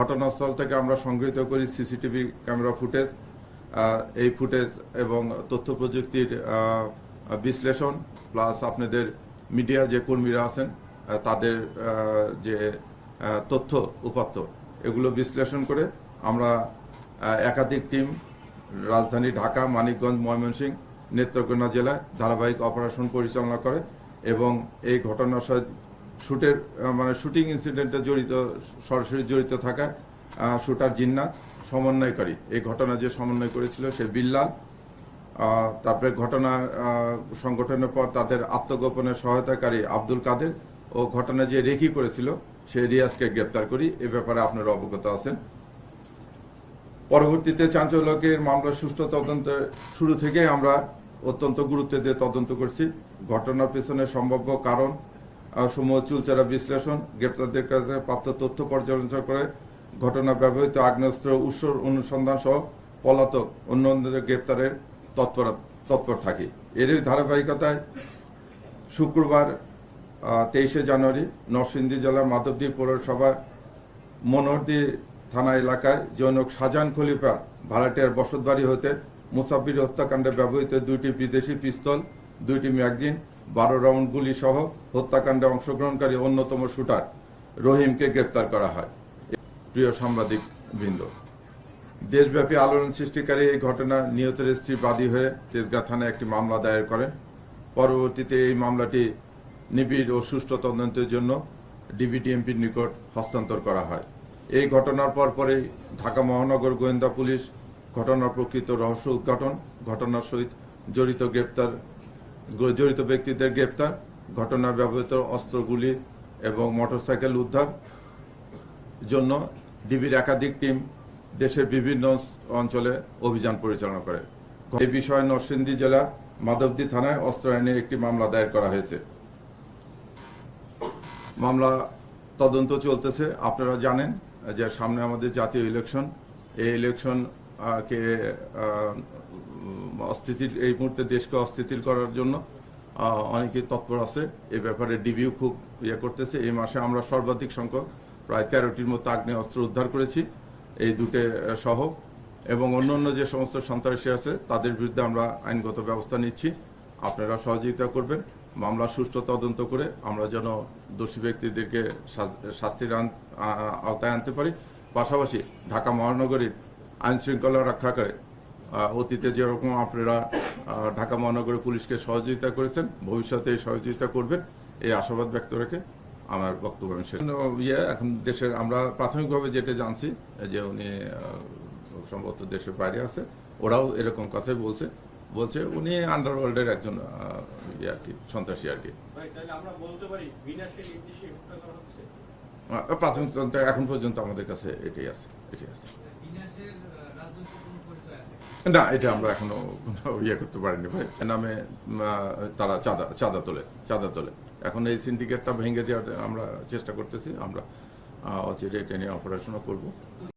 ঘটনাস্থল থেকে আমরা সংগৃহীত করি সিসিটিভি ক্যামেরা ফুটেজ। এই ফুটেজ এবং তথ্য প্রযুক্তির বিশ্লেষণ প্লাস আপনাদের মিডিয়া যে কর্মীরা আছেন তাদের যে তথ্য উপাত্ত এগুলো বিশ্লেষণ করে আমরা একাধিক টিম রাজধানী ঢাকা, মানিকগঞ্জ, ময়মনসিংহ, নেত্রকোনা জেলায় ধারাবাহিক অপারেশন পরিচালনা করে এবং এই ঘটনার সাথে শুটিং ইনসিডেন্টে সরাসরি জড়িত থাকা শুটার জিন্নাত, সমন্বয়কারী এই ঘটনা যে সমন্বয় করেছিল সে বিল্লাল, তারপরে ঘটনা সংগঠনের পর তাদের আত্মগোপনে সহায়তাকারী আব্দুল কাদের ও ঘটনা যে রেকি করেছিল সে রিয়াজকে গ্রেপ্তার করি। এ ব্যাপারে আপনারা অবগত আছেন। পরবর্তীতে চাঞ্চল্যকের মামলার সুষ্ঠু তদন্তের শুরু থেকে আমরা অত্যন্ত গুরুত্ব দিয়ে তদন্ত করছি। ঘটনার পেছনে সম্ভাব্য কারণ সমূহ চুলচেরা বিশ্লেষণ, গ্রেপ্তারদের কাছে প্রাপ্ত তথ্য পর্যালোচনা করে ঘটনা ব্যবহৃত আগ্নেয়াস্ত্র উৎস অনুসন্ধান সহ পলাতক অন্যদের গ্রেপ্তারের তৎপর থাকি। এরই ধারাবাহিকতায় শুক্রবার 23শে জানুয়ারি নরসিংদী জেলার মাধবদী পৌরসভার মনোহরদী থানা এলাকায় জনক শাহজাহান খলিফা ভাড়াটিয়ার বসতবাড়ি হতে মুসাফির হত্যাকাণ্ডে ব্যবহৃত 2টি বিদেশি পিস্তল, 2টি ম্যাগাজিন, 12 রাউন্ড গুলি সহ হত্যাকাণ্ডে অংশগ্রহণকারী অন্যতম শুটার রহিমকে গ্রেপ্তার করা হয়। প্রিয় সাংবাদিক বৃন্দ, দেশব্যাপী আলোড়ন সৃষ্টিকারী এই ঘটনা নিহতের স্ত্রী বাদী হয়ে তেজগাঁ থানায় একটি মামলা দায়ের করেন। পরবর্তীতে এই মামলাটি নিবিড় ও সুষ্ঠু তদন্তের জন্য ডিবিটিএমপির নিকট হস্তান্তর করা হয়। এই ঘটনার পরপরই ঢাকা মহানগর গোয়েন্দা পুলিশ ঘটনার প্রকৃত রহস্য উদ্ঘাটন, ঘটনার সহিত জড়িত ব্যক্তিদের গ্রেপ্তার, ঘটনা ব্যবহৃত অস্ত্রগুলি এবং মোটরসাইকেল উদ্ধার জন্য ডিবির একাধিক টিম দেশের বিভিন্ন অঞ্চলে অভিযান পরিচালনা করে। এই বিষয়ে নরসিংদী জেলার মাধবদী থানায় অস্ত্র আইনে একটি মামলা দায়ের করা হয়েছে। মামলা তদন্ত চলতেছে। আপনারা জানেন যে সামনে আমাদের জাতীয় ইলেকশন, এই ইলেকশন কে এই মুহূর্তে দেশকে অস্থিতিশীল করার জন্য অনেকেই তৎপর আছে। এই ব্যাপারে ডিবিও খুব করতেছে। এই মাসে আমরা সর্বাধিক সংখ্যক প্রায় 13টির মতো আগ্নেয় অস্ত্র উদ্ধার করেছি, এই দুটো সহ, এবং অন্যান্য যে সমস্ত সন্ত্রাসী আছে তাদের বিরুদ্ধে আমরা আইনগত ব্যবস্থা নিচ্ছি। আপনারা সহযোগিতা করবেন মামলা সুষ্ঠু তদন্ত করে আমরা যেন দোষী ব্যক্তিদেরকে শাস্তির আওতায় আনতে পারি। পাশাপাশি ঢাকা মহানগরীর আইন শৃঙ্খলা রক্ষা করে অতীতে যেরকম আপনারা ঢাকা মহানগরী পুলিশকে সহযোগিতা করেছেন, ভবিষ্যতে এই সহযোগিতা করবেন, এই আশাবাদ ব্যক্ত রেখে আমার বক্তব্য শেষ। এখন দেশের আমরা প্রাথমিকভাবে যেটা জানছি যে উনি সম্ভবত দেশের বাইরে আছে, ওরাও এরকম কথাই বলছে উনি আন্ডারওয়ার্ল্ডের একজন আর কি সন্ত্রাসী আর কি। প্রাথমিক তদন্ত এখন পর্যন্ত আমাদের কাছে এটাই আছে। না, এটা আমরা এখনো করতে পারিনি ভাই। নামে তারা চাঁদা তোলে। এখন এই সিন্ডিকেটটা ভেঙে দেওয়ার আমরা চেষ্টা করতেছি। আমরা অচিরে এটা নিয়ে অপারেশনও করবো।